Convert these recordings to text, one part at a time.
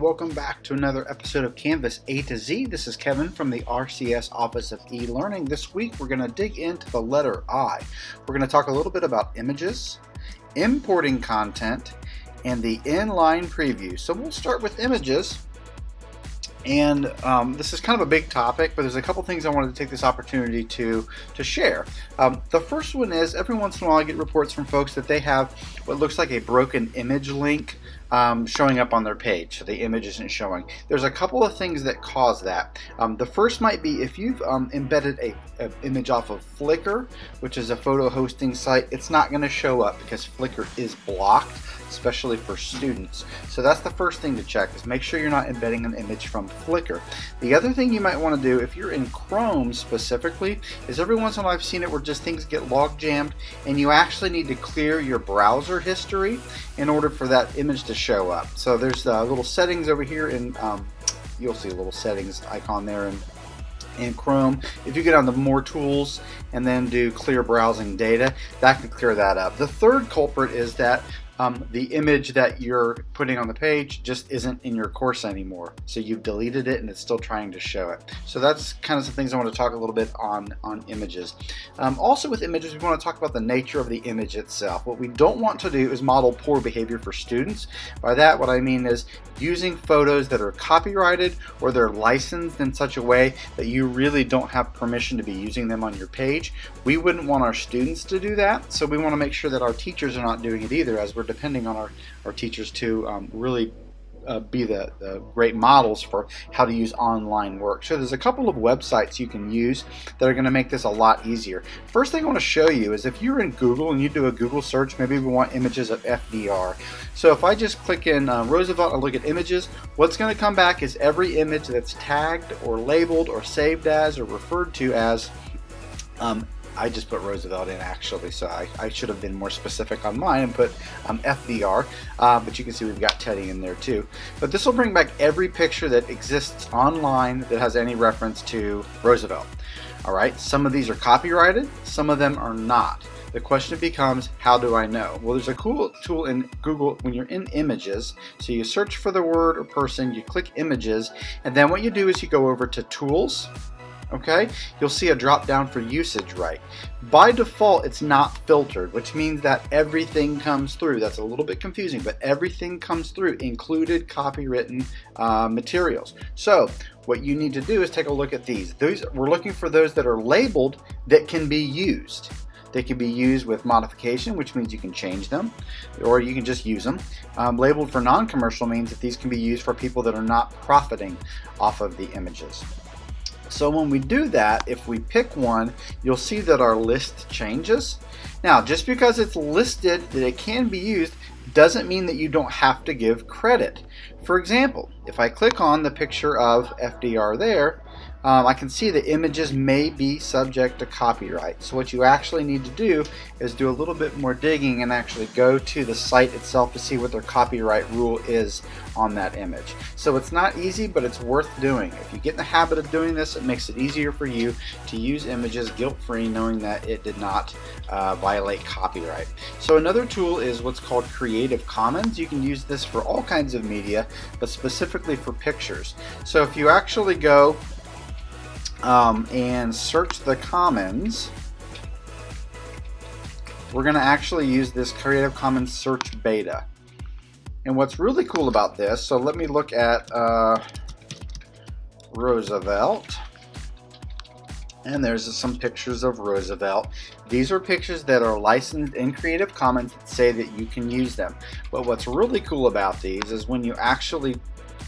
welcome back to another episode of Canvas A to Z. This is Kevin from the RCS Office of E-Learning. This week we're going to dig into the letter I. We're going to talk a little bit about images, importing content, and the inline preview. So we'll start with images. And this is kind of a big topic, but there's a couple things I wanted to take this opportunity to share. The first one is every once in a while I get reports from folks that they have what looks like a broken image link showing up on their page, so the image isn't showing. There's a couple of things that cause that. The first might be if you've embedded an image off of Flickr, which is a photo hosting site, it's not going to show up because Flickr is blocked, especially for students. So that's the first thing to check, is make sure you're not embedding an image from Flickr. The other thing you might want to do, if you're in Chrome specifically, is every once in a while I've seen it where just things get log jammed and you actually need to clear your browser history in order for that image to show up. So there's little settings over here, and you'll see a little settings icon there in Chrome. If you get on the more tools and then do clear browsing data, that can clear that up. The third culprit is that the image that you're putting on the page just isn't in your course anymore. So you've deleted it and it's still trying to show it. So that's kind of some things I want to talk a little bit on images. Also with images, we want to talk about the nature of the image itself. What we don't want to do is model poor behavior for students. By that, what I mean is using photos that are copyrighted or they're licensed in such a way that you really don't have permission to be using them on your page. We wouldn't want our students to do that, so we want to make sure that our teachers are not doing it either, as we're depending on our teachers to really be the great models for how to use online work. So there's a couple of websites you can use that are going to make this a lot easier. First thing I want to show you is if you're in Google and you do a Google search, maybe we want images of FDR. So if I just click in Roosevelt and look at images, what's going to come back is every image that's tagged or labeled or saved as or referred to as I just put Roosevelt in actually, so I should have been more specific on mine and put FDR, but you can see we've got Teddy in there too. But this will bring back every picture that exists online that has any reference to Roosevelt. All right, some of these are copyrighted, some of them are not. The question becomes, how do I know? Well, there's a cool tool in Google when you're in images. So you search for the word or person, you click images, and then what you do is you go over to tools. Okay, you'll see a drop down for usage right. By default, it's not filtered, which means that everything comes through. That's a little bit confusing, but everything comes through, included copywritten materials. So what you need to do is take a look at these. We're looking for those that are labeled that can be used. They can be used with modification, which means you can change them, or you can just use them. Labeled for non-commercial means that these can be used for people that are not profiting off of the images. So when we do that, if we pick one, you'll see that our list changes. Now, just because it's listed that it can be used doesn't mean that you don't have to give credit. For example, if I click on the picture of FDR there, I can see the images may be subject to copyright. So what you actually need to do is do a little bit more digging and actually go to the site itself to see what their copyright rule is on that image. So it's not easy, but it's worth doing. If you get in the habit of doing this, it makes it easier for you to use images guilt-free, knowing that it did not violate copyright. So another tool is what's called Creative Commons. You can use this for all kinds of media, but specifically for pictures. So if you actually go and search the Commons, we're going to actually use this Creative Commons Search Beta. And what's really cool about this, so let me look at Roosevelt, and there's some pictures of Roosevelt. These are pictures that are licensed in Creative Commons that say that you can use them. But what's really cool about these is when you actually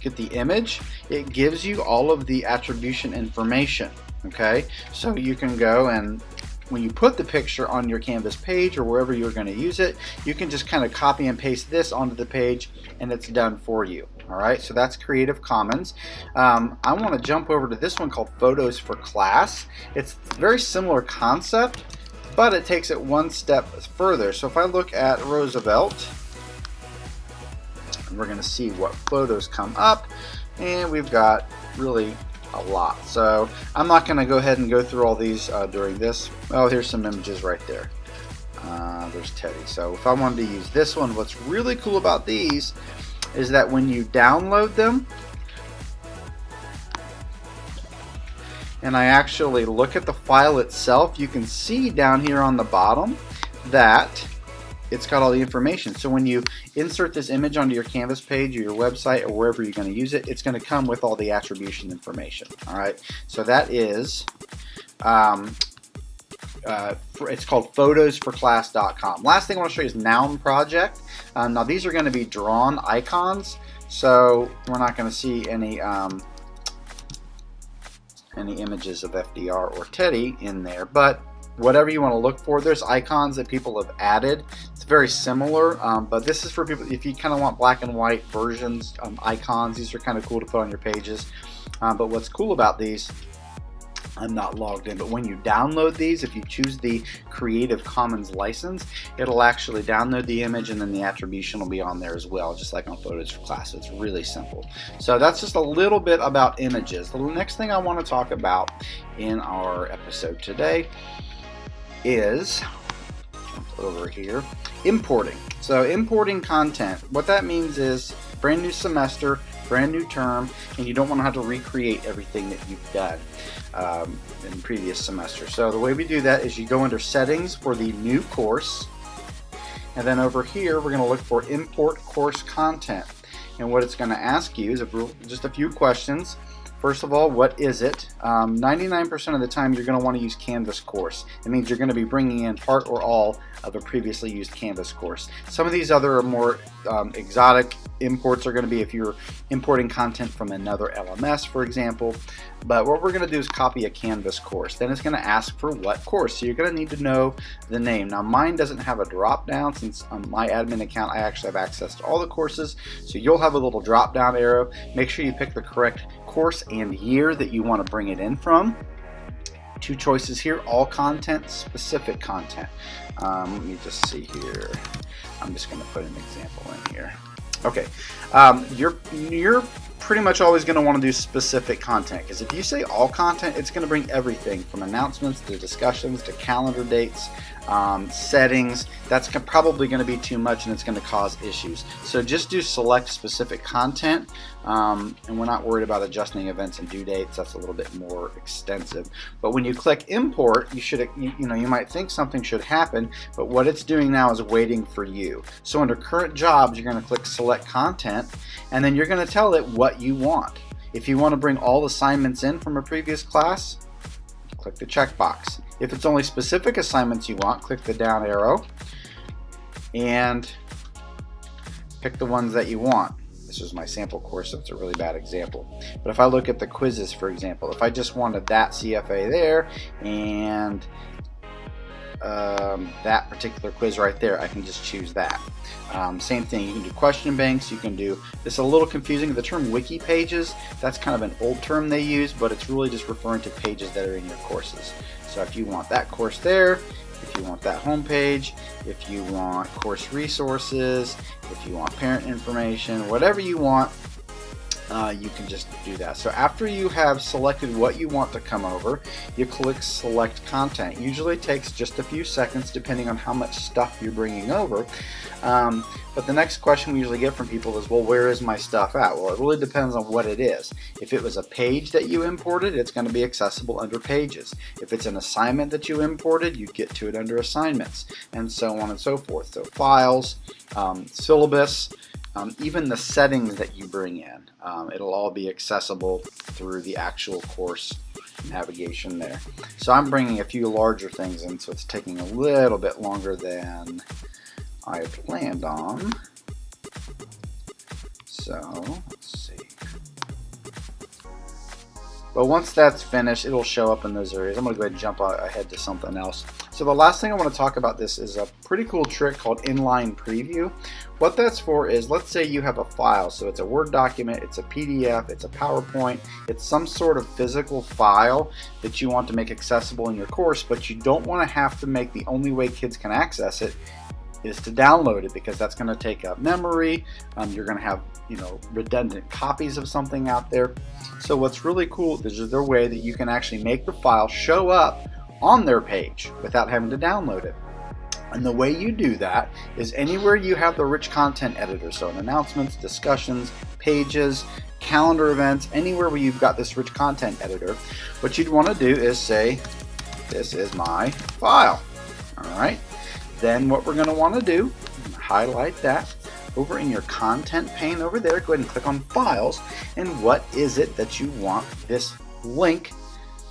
get the image, it gives you all of the attribution information. Okay, so you can go and when you put the picture on your Canvas page or wherever you're going to use it, you can just kind of copy and paste this onto the page and it's done for you. All right, so that's Creative Commons. I want to jump over to this one called Photos for Class. It's a very similar concept, but it takes it one step further. So if I look at Roosevelt, we're going to see what photos come up, and we've got really a lot. So I'm not going to go ahead and go through all these during this. Oh, here's some images right there. There's Teddy. So if I wanted to use this one, what's really cool about these is that when you download them, and I actually look at the file itself, you can see down here on the bottom that it's got all the information. So when you insert this image onto your Canvas page or your website or wherever you're going to use it, it's going to come with all the attribution information. All right, so that is it's called photosforclass.com. Last thing I want to show you is Noun Project. Now these are going to be drawn icons, so we're not going to see any images of FDR or Teddy in there, but whatever you want to look for, there's icons that people have added. It's very similar, but this is for people if you kind of want black and white versions, icons. These are kind of cool to put on your pages, but what's cool about these, I'm not logged in, but when you download these, if you choose the Creative Commons license, it'll actually download the image and then the attribution will be on there as well, just like on Photos for Class. It's really simple. So that's just a little bit about images. The next thing I want to talk about in our episode today is, over here, importing. So importing content, what that means is brand new semester, brand new term, and you don't want to have to recreate everything that you've done in previous semester. So the way we do that is you go under settings for the new course, and then over here we're going to look for import course content, and what it's going to ask you is just a few questions. First of all, what is it? 99% of the time you're going to want to use Canvas course. It means you're going to be bringing in part or all of a previously used Canvas course. Some of these other more exotic imports are going to be if you're importing content from another LMS, for example. But what we're going to do is copy a Canvas course. Then it's going to ask for what course. So you're going to need to know the name. Now mine doesn't have a drop down since on my admin account I actually have access to all the courses. So you'll have a little drop down arrow. Make sure you pick the correct course and year that you want to bring it in from. Two choices here: all content, specific content. Let me just see here. I'm just going to put an example in here. Okay, you're pretty much always going to want to do specific content, because if you say all content, it's going to bring everything from announcements to discussions to calendar dates, settings. That's probably going to be too much and it's going to cause issues. So just do select specific content, and we're not worried about adjusting events and due dates. That's a little bit more extensive. But when you click import, you might think something should happen, but what it's doing now is waiting for you. So under current jobs, you're going to click select content, and then you're going to tell it what you want. If you want to bring all assignments in from a previous class, click the checkbox. If it's only specific assignments you want, click the down arrow and pick the ones that you want. This is my sample course, so it's a really bad example. But if I look at the quizzes, for example, if I just wanted that CFA there and that particular quiz right there, I can just choose that. Same thing, you can do question banks, you can do, this is a little confusing, the term wiki pages, that's kind of an old term they use, but it's really just referring to pages that are in your courses. So if you want that course there, if you want that home page, if you want course resources, if you want parent information, whatever you want, you can just do that. So after you have selected what you want to come over, you click select content. Usually takes just a few seconds depending on how much stuff you're bringing over. But the next question we usually get from people is, well, where is my stuff at? Well, it really depends on what it is. If it was a page that you imported, it's going to be accessible under pages. If it's an assignment that you imported, you get to it under assignments, and so on and so forth. So files, syllabus, even the settings that you bring in, it'll all be accessible through the actual course navigation there. So I'm bringing a few larger things in, so it's taking a little bit longer than I planned on. So let's see. But once that's finished, it'll show up in those areas. I'm going to go ahead and jump ahead to something else. So the last thing I want to talk about this is a pretty cool trick called Inline Preview. What that's for is, let's say you have a file, so it's a Word document, it's a PDF, it's a PowerPoint, it's some sort of physical file that you want to make accessible in your course, but you don't want to have to make the only way kids can access it is to download it, because that's going to take up memory. You're going to have redundant copies of something out there. So what's really cool is there's a way that you can actually make the file show up on their page without having to download it. And the way you do that is anywhere you have the rich content editor, so in announcements, discussions, pages, calendar events, anywhere where you've got this rich content editor, what you'd want to do is say, this is my file. All right. Then what we're going to want to do, highlight that over in your content pane over there, go ahead and click on files, and what is it that you want this link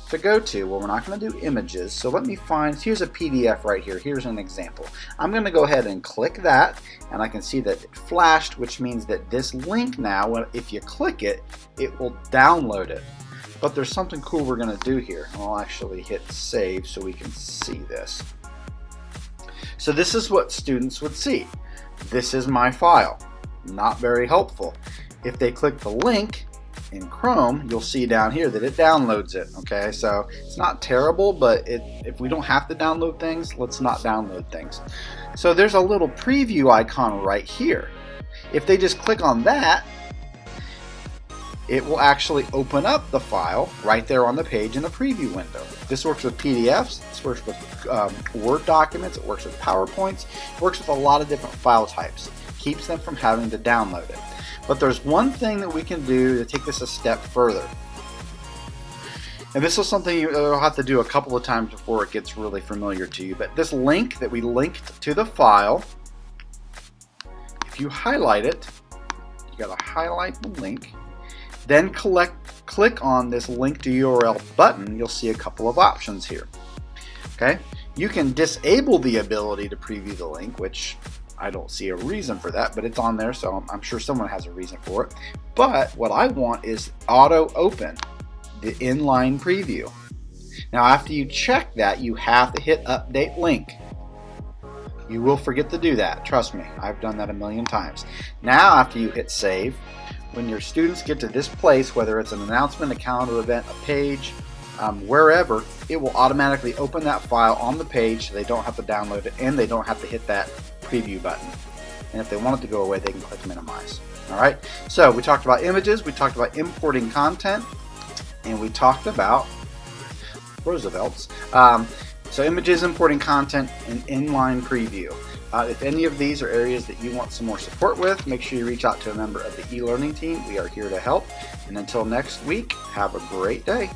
to go to? Well, we're not going to do images, so let me find, here's a PDF right here. Here's an example. I'm going to go ahead and click that, and I can see that it flashed, which means that this link now, if you click it, it will download it. But there's something cool we're going to do here. I'll actually hit save so we can see this. So this is what students would see. This is my file. Not very helpful. If they click the link in Chrome, you'll see down here that it downloads it. Okay, so it's not terrible, but if we don't have to download things, let's not download things. So there's a little preview icon right here. If they just click on that, it will actually open up the file right there on the page in the preview window. This works with PDFs, this works with Word documents, it works with PowerPoints, it works with a lot of different file types. Keeps them from having to download it. But there's one thing that we can do to take this a step further. And this is something you'll have to do a couple of times before it gets really familiar to you. But this link that we linked to the file, if you highlight it, you got to highlight the link, then click on this link to URL button. You'll see a couple of options here. Okay, you can disable the ability to preview the link, which I don't see a reason for that, but it's on there, so I'm sure someone has a reason for it. But what I want is auto open, the inline preview. Now after you check that, you have to hit update link. You will forget to do that, trust me, I've done that a million times. Now after you hit save, when your students get to this place, whether it's an announcement, a calendar event, a page, wherever, it will automatically open that file on the page so they don't have to download it and they don't have to hit that preview button. And if they want it to go away, they can click minimize. Alright, so we talked about images, we talked about importing content, and we talked about Roosevelt's. So images, importing content, and inline preview. If any of these are areas that you want some more support with, make sure you reach out to a member of the e-learning team. We are here to help. And until next week, have a great day.